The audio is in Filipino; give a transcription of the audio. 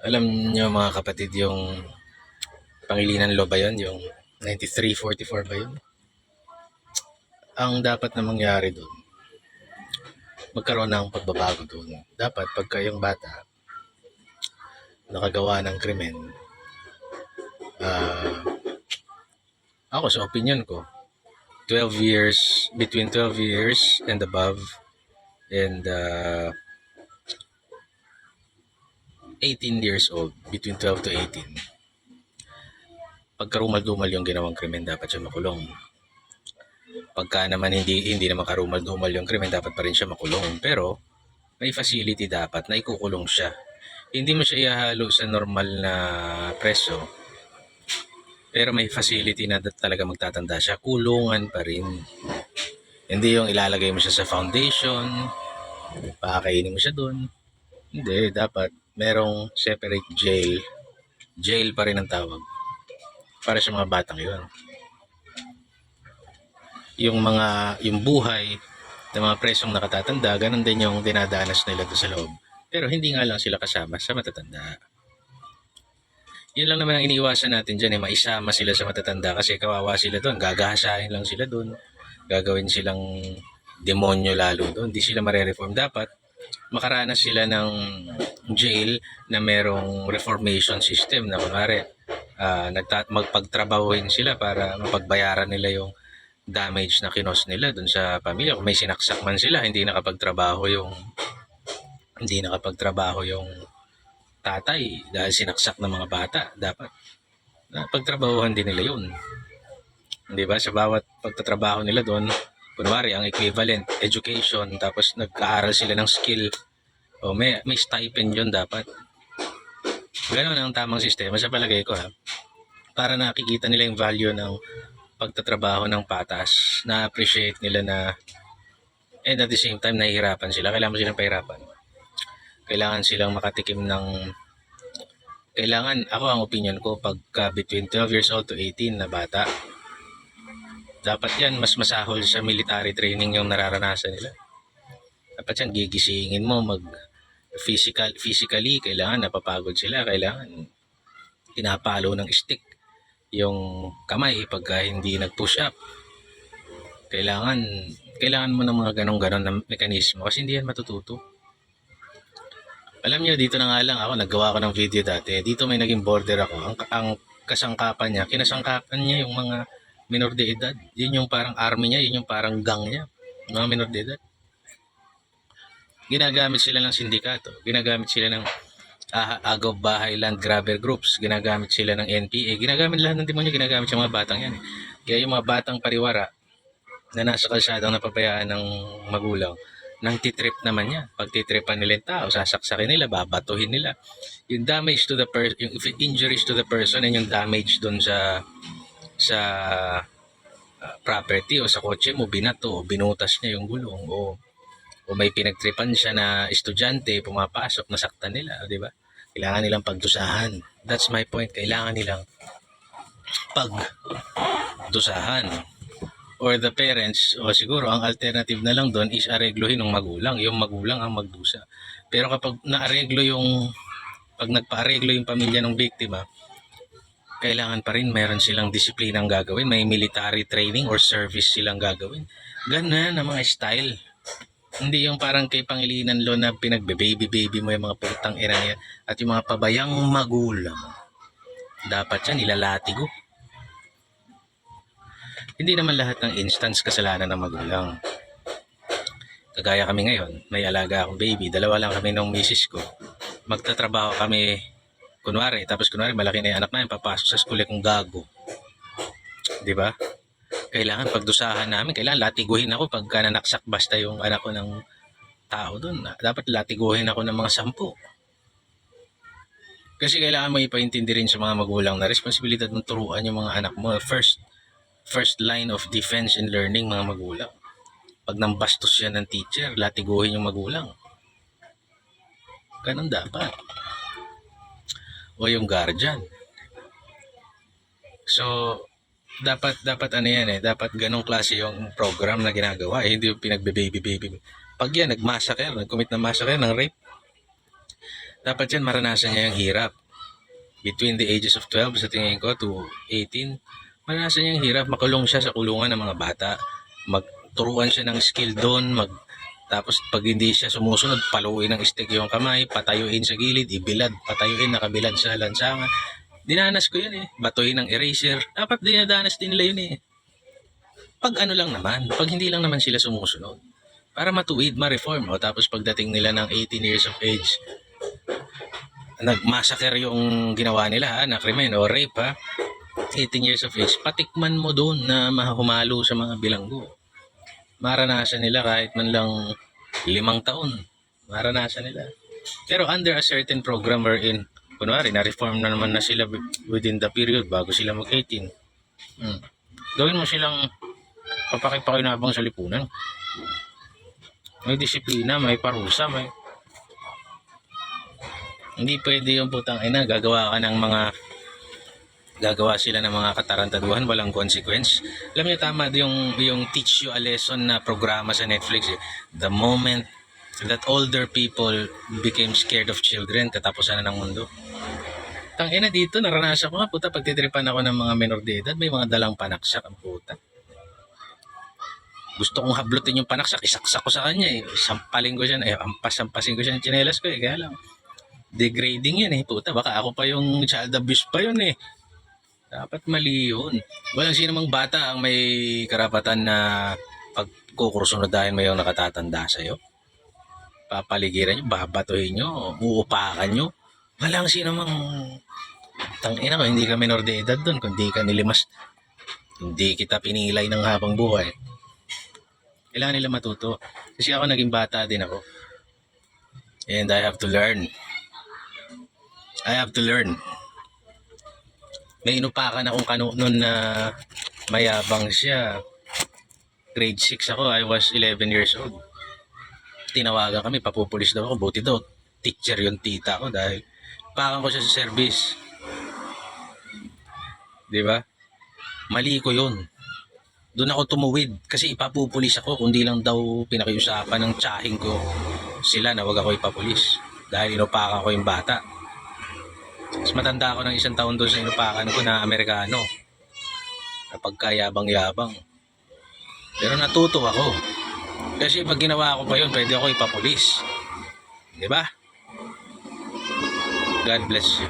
Alam niyo mga kapatid yung Pangilinan Law ba yun? Yung 9344 ba yun? Ang dapat na mangyari doon, magkaroon ng pagbabago doon. Dapat pagka yung bata nakagawa ng krimen, ah ako sa opinion ko, 12 years, between 12 years and above, and 18 years old, between 12 to 18, pagka rumal-dumal yung ginawang krimen, dapat siya makulong. Pagka naman hindi naman karumal-dumal yung krimen, dapat pa rin siya makulong. Pero may facility dapat na ikukulong siya. Hindi mo siya ihahalo sa normal na preso, pero may facility na talaga magtatanda siya. Kulungan pa rin. Hindi yung ilalagay mo siya sa foundation, pakakainin mo siya doon. Hindi, dapat merong separate jail. Jail pa rin ang tawag para sa mga batang yon. Yung buhay ng mga presong nakatatanda, ganun din yung dinadanas nila doon sa loob. Pero hindi nga lang sila kasama sa matatanda. Yun lang naman ang iniiwasan natin dyan, maisama sila sa matatanda kasi kawawa sila doon, gagahasahin lang sila doon, gagawin silang demonyo lalo doon, hindi sila mare-reform. Dapat makaranas sila ng jail na merong reformation system na kunwari magpagtrabahuin sila para mapagbayaran nila yung damage na kinos nila dun sa pamilya. Kung may sinaksak man sila, hindi nakapagtrabaho yung tatay dahil sinaksak ng mga bata, dapat pagtrabahuhan din nila yun. Di ba? Sa bawat pagtatrabaho nila doon, kunwari ang equivalent education, tapos nag-aaral sila ng skill, may stipend yun dapat. Ganun ang tamang sistema sa palagay ko, ha, para nakikita nila yung value ng pagtatrabaho ng patas, na-appreciate nila na, and at the same time nahihirapan sila. Kailangan mo silang pahirapan, kailangan silang makatikim ng, ako ang opinion ko, pagka between 12 years old to 18 na bata, dapat yan mas masahol sa military training yung nararanasan nila. Dapat yan gigisingin mo, physically kailangan napapagod sila, kailangan pinapalo ng stick yung kamay pagka hindi nag-push up. Kailangan mo ng mga ganon-ganon na mekanismo kasi hindi yan matututo. Alam niyo, dito na nga lang ako, naggawa ko ng video dati. Dito may naging border ako. Ang kasangkapan niya, kinasangkapan niya yung mga minor de edad. Yun yung parang army niya, yun yung parang gang niya. Mga minor de edad. Ginagamit sila ng sindikato. Ginagamit sila ng agaw bahay land grabber groups. Ginagamit sila ng NPA. Ginagamit lahat ng demonyo, ginagamit yung mga batang yan. Kaya yung mga batang pariwara na nasa kalsadang napabayaan ng magulang, nang titrip naman yan. Pag titripan nila yung tao, sasaksakin nila, babatuhin nila. Yung damage to the person, yung injuries to the person, and yung damage dun sa property o sa kotse mo, binato o binutas niya yung gulong, o may pinagtripan siya na estudyante, pumapasok, nasaktan nila, di ba? Kailangan nilang pagdusahan. That's my point. Kailangan nilang pagdusahan. Or the parents, o siguro ang alternative na lang doon is areglohin ng magulang. Yung magulang ang magdusa. Pero kapag pag nagpa-areglo yung pamilya ng biktima, kailangan pa rin meron silang disiplinang gagawin. May military training or service silang gagawin. Ganun ang mga style. Hindi yung parang kay Pangilinan Law na pinagbe-baby mo yung mga putang ina niya at yung mga pabayang magulang. Dapat yan ilalatigo. Hindi naman lahat ng instance kasalanan ng magulang. Kagaya kami ngayon, may alaga akong baby, dalawa lang kami ng misis ko. Magtatrabaho kami, tapos malaki na yung anak namin, papasok sa school kung gago. Di ba? Kailangan pagdusahan namin, kailangan latiguhin ako pagka nanaksak basta yung anak ko ng tao doon. Dapat latiguhin ako ng mga 10. Kasi kailangan mo ipaintindi rin sa mga magulang na responsibilidad mong turuan yung mga anak mo. First line of defense and learning, mga magulang. Pag nambastos yan ng teacher, latiguhin yung magulang. Ganun dapat. O yung guardian. So, dapat ano yan dapat ganong klase yung program na ginagawa, hindi yung pinagbe-baby. Pag yan, nag-commit ng massacre, ng rape, Dapat yan maranasan niya yung hirap. Between the ages of 12 sa tingin ko to 18, maranasan niya yung hirap. Makulong siya sa kulungan ng mga bata. Magturuan siya ng skill doon. Tapos pag hindi siya sumusunod, paluin ng stick yung kamay, patayuin sa gilid, ibilad, patayuin, nakabilad sa lansangan. Dinanas ko yun eh. Batuhin ng eraser. Dapat dinadanas din nila yun eh. Pag ano lang naman, pag hindi lang naman sila sumusunod. Para matuwid, ma-reform. O tapos pagdating nila ng 18 years of age, nag-massacre yung ginawa nila, na krimen o rape ha. 18 years of age, patikman mo doon na mahumalo sa mga bilanggo. Maranasan nila kahit man lang 5 taon. Maranasan nila. Pero under a certain program wherein, kunwari, na-reform na naman na sila within the period bago sila mag-18. Gawin mo silang papakipakinabang sa lipunan. May disiplina, may parusa, may... Hindi pwede yung putang ina, gagawa sila ng mga katarantaduhan, walang consequence. Alam niyo, tama yung teach you a lesson na programa sa Netflix eh. The moment that older people became scared of children, katapusan na ng mundo. Tangina dito, naranasan ko nga, puta, pagtitripan ako ng mga menor de edad, may mga dalang panaksak ang puta. Gusto kong hablutin yung panaksak, isaksak ko sa kanya eh. Sampalin ko siya, ampas-ampasin ko siya ng tsinelas ko eh. Kaya lang, degrading yan eh. Puta, baka ako pa yung child abuse pa yun eh. Dapat mali yun. Walang sinamang bata ang may karapatan na pagkukursunodahin mo yung nakatatanda sa'yo. Papaligiran nyo, babatuhin nyo, uupakan nyo. Walang sinamang tangina ko, hindi ka menor de edad doon. Kung di ka nilimas, hindi kita pinilay ng habang buhay. Kailangan nila matuto. Kasi ako naging bata din ako. And I have to learn. May inupakan akong noon na mayabang siya. Grade 6 ako, I was 11 years old. Tinawagan kami, papupulis daw ako. Buti daw, teacher yung tita ko dahil pakan ko siya sa service. Diba? Mali ko yun. Doon ako tumuwid kasi ipapupulis ako kundi lang daw pinakiusapan ng tsahing ko sila na wag ako ipapulis dahil inupakan ko yung bata. Mas matanda ako ng 1 taon doon sa inupakan ko na Amerikano. Napagkayabang-yabang. Pero natuto ako. Kasi pag ginawa ko pa yun, pwede ako ipapulis. Diba? God bless you.